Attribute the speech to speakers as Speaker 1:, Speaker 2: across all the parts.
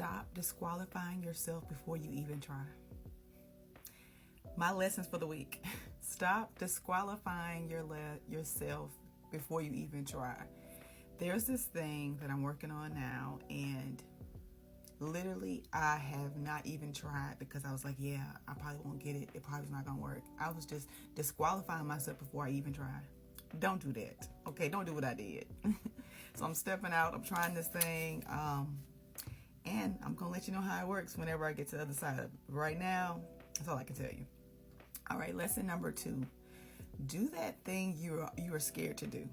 Speaker 1: Stop disqualifying yourself before you even try. My lessons for the week. Stop disqualifying yourself before you even try. There's this thing that I'm working on now, and literally I have not even tried because I was like, yeah, I probably won't get it. It probably's not going to work. I was just disqualifying myself before I even tried. Don't do that. Okay, don't do what I did. So I'm stepping out. I'm trying this thing. And I'm going to let you know how it works whenever I get to the other side of it. Right now, that's all I can tell you. All right, lesson number 2. Do that thing you are scared to do.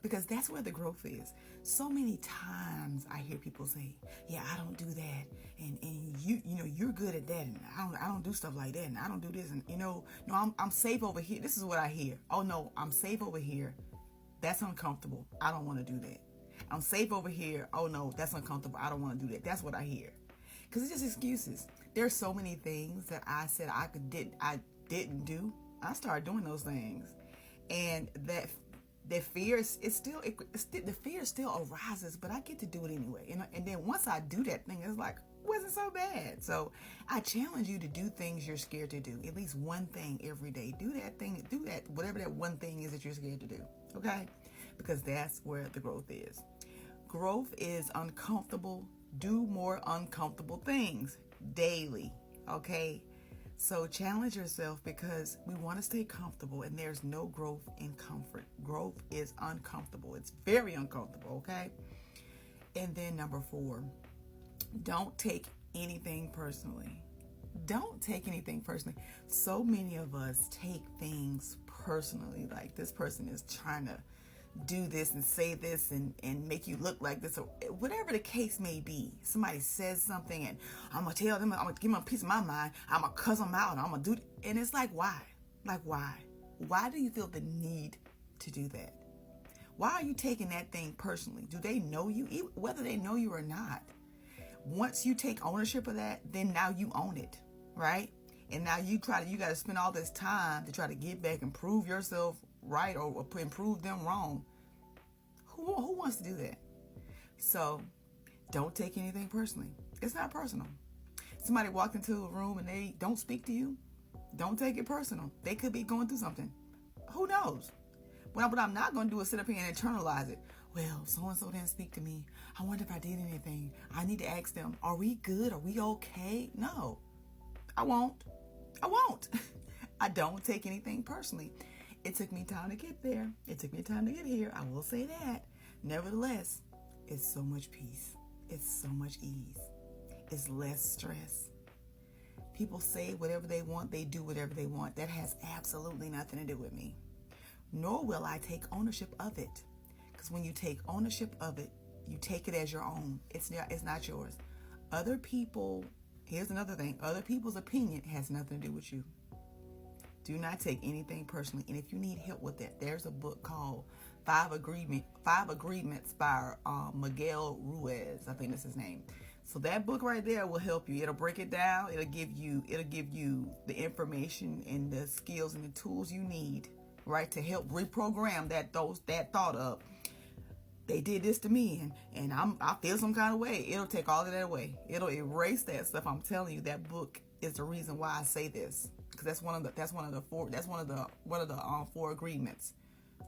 Speaker 1: Because that's where the growth is. So many times I hear people say, yeah, I don't do that. And you're good at that. And I don't do stuff like that. And I don't do this. And no, I'm safe over here. This is what I hear. Oh no, I'm safe over here. That's uncomfortable. I don't want to do that. I'm safe over here. Oh no, that's uncomfortable. I don't want to do that. That's what I hear. Because it's just excuses. There's so many things that I said I didn't do. I started doing those things. And the fear the fear still arises, but I get to do it anyway. And then once I do that thing, it's like, it wasn't so bad. So I challenge you to do things you're scared to do. At least one thing every day. Do that thing. Do that, whatever that one thing is that you're scared to do. Okay? Because that's where the growth is. Growth is uncomfortable. Do more uncomfortable things daily. Okay? So challenge yourself, because we want to stay comfortable, and there's no growth in comfort. Growth is uncomfortable. It's very uncomfortable, okay? And then number 4, don't take anything personally. Don't take anything personally. So many of us take things personally, like this person is trying to do this and say this and make you look like this, or whatever the case may be. Somebody says something and I'm going to tell them, I'm going to give them a piece of my mind. I'm going to cuss them out and I'm going to do it. And it's like, why? Like, why? Why do you feel the need to do that? Why are you taking that thing personally? Do they know you? Whether they know you or not. Once you take ownership of that, then now you own it, right? And now you got to spend all this time to try to get back and prove yourself right or prove them wrong. Who wants to do that? So don't take anything personally. It's not personal. Somebody walked into a room and they don't speak to you. Don't take it personal. They could be going through something. Who knows? What I'm not going to do is sit up here and internalize it. Well, so-and-so didn't speak to me. I wonder if I did anything. I need to ask them, are we good? Are we okay? No, I won't. I don't take anything personally. It took me time to get there. It took me time to get here. I will say that. Nevertheless, it's so much peace. It's so much ease. It's less stress. People say whatever they want. They do whatever they want. That has absolutely nothing to do with me. Nor will I take ownership of it. Because when you take ownership of it, you take it as your own. It's not yours. Other people, here's another thing. Other people's opinion has nothing to do with you. Do not take anything personally. And if you need help with that, there's a book called 5 Agreements by Miguel Ruiz. I think that's his name. So that book right there will help you. It'll break it down. It'll give you the information and the skills and the tools you need, right, to help reprogram that thought of, they did this to me and I feel some kind of way. It'll take all of that away. It'll erase that stuff. I'm telling you, that book is the reason why I say this. Because that's one of the 4 agreements.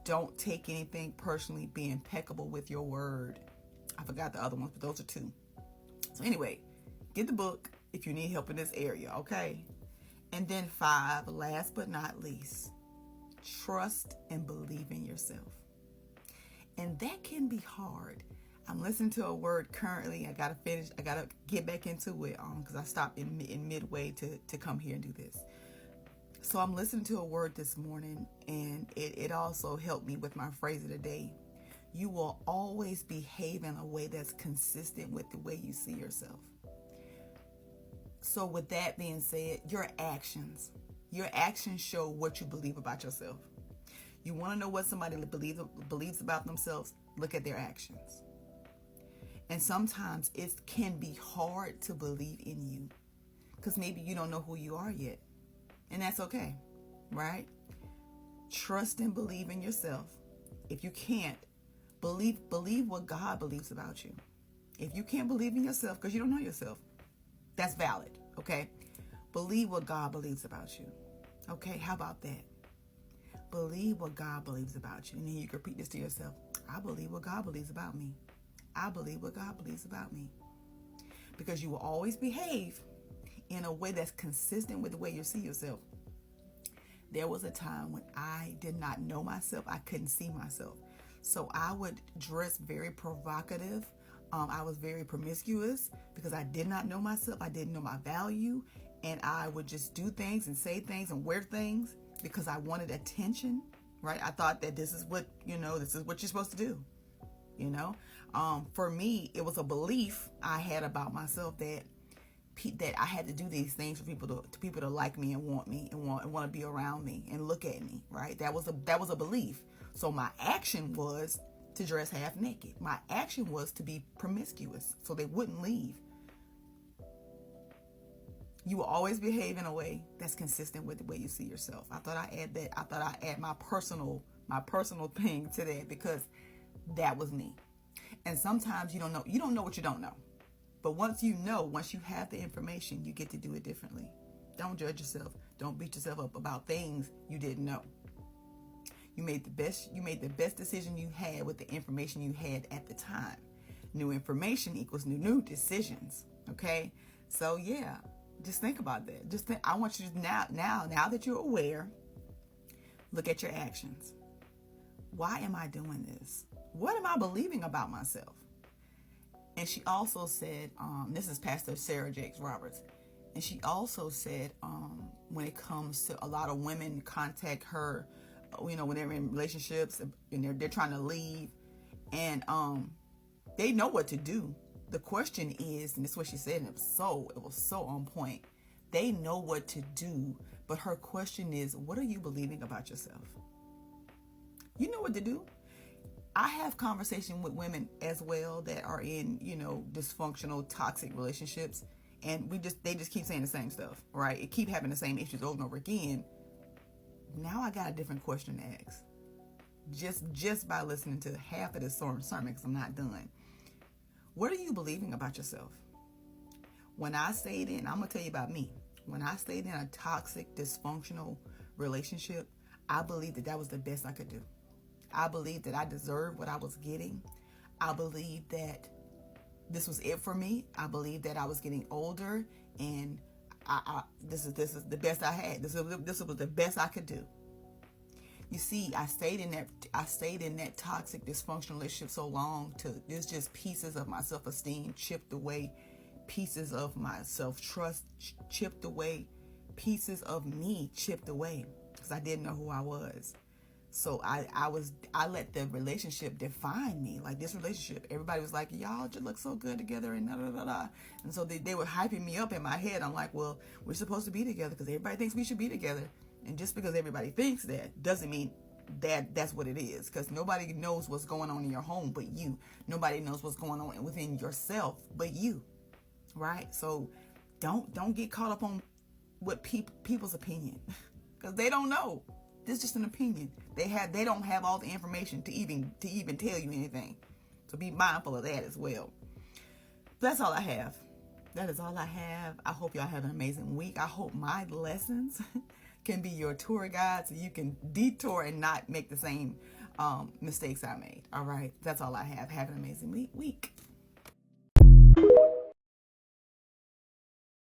Speaker 1: Don't take anything personally. Be impeccable with your word. I forgot the other ones, but those are 2. So anyway, get the book if you need help in this area, okay? And then 5, last but not least, trust and believe in yourself. And that can be hard. I'm listening to a word currently. I gotta get back into it because I stopped in midway to come here and do this. So I'm listening to a word this morning, and it also helped me with my phrase of the day. You will always behave in a way that's consistent with the way you see yourself. So with that being said, your actions show what you believe about yourself. You want to know what somebody believes about themselves? Look at their actions. And sometimes it can be hard to believe in you because maybe you don't know who you are yet. And that's okay, right? Trust and believe in yourself. If you can't, believe what God believes about you. If you can't believe in yourself because you don't know yourself, that's valid, okay? Believe what God believes about you, okay? How about that? Believe what God believes about you. And then you can repeat this to yourself. I believe what God believes about me. I believe what God believes about me. Because you will always behave in a way that's consistent with the way you see yourself. There was a time when I did not know myself. I couldn't see myself. So I would dress very provocative. I was very promiscuous because I did not know myself. I didn't know my value. And I would just do things and say things and wear things because I wanted attention, right? I thought that this is what you're supposed to do, For me, it was a belief I had about myself that I had to do these things for people to like me and want me and want to be around me and look at me, right? That was a belief. So my action was to dress half naked. My action was to be promiscuous so they wouldn't leave. You will always behave in a way that's consistent with the way you see yourself. I thought I'd add my personal thing to that because that was me. And sometimes you don't know what you don't know. But once you have the information, you get to do it differently. Don't judge yourself. Don't beat yourself up about things you didn't know. You made the best decision you had with the information you had at the time. New information equals new decisions. Okay? So yeah, just think about that. I want you to now that you're aware, look at your actions. Why am I doing this? What am I believing about myself? And she also said, this is Pastor Sarah Jakes Roberts, and she also said, when it comes to a lot of women contact her, when they're in relationships and they're trying to leave, and they know what to do. The question is, and this is what she said, and it was so on point. They know what to do, but her question is, what are you believing about yourself? You know what to do. I have conversation with women as well that are in, dysfunctional, toxic relationships, and they just keep saying the same stuff, right? It keep having the same issues over and over again. Now I got a different question to ask. Just by listening to half of this sermon, because I'm not done. What are you believing about yourself? When I stayed in, I'm gonna tell you about me. When I stayed in a toxic, dysfunctional relationship, I believed that was the best I could do. I believed that I deserved what I was getting. I believed that this was it for me. I believed that I was getting older, and this is the best I had. This was the best I could do. You see, I stayed in that toxic, dysfunctional relationship so long there's just pieces of my self-esteem chipped away, pieces of my self-trust chipped away, pieces of me chipped away because I didn't know who I was. So I let the relationship define me. Like this relationship, everybody was like, y'all just look so good together and da da da da. And so they were hyping me up in my head. I'm like, well, we're supposed to be together because everybody thinks we should be together. And just because everybody thinks that doesn't mean that's what it is. Because nobody knows what's going on in your home but you. Nobody knows what's going on within yourself but you. Right? So don't get caught up on what people's opinion because they don't know. This is just an opinion. They don't have all the information to even tell you anything. So be mindful of that as well. That's all I have. That is all I have. I hope y'all have an amazing week. I hope my lessons can be your tour guide so you can detour and not make the same mistakes I made. All right. That's all I have. Have an amazing week.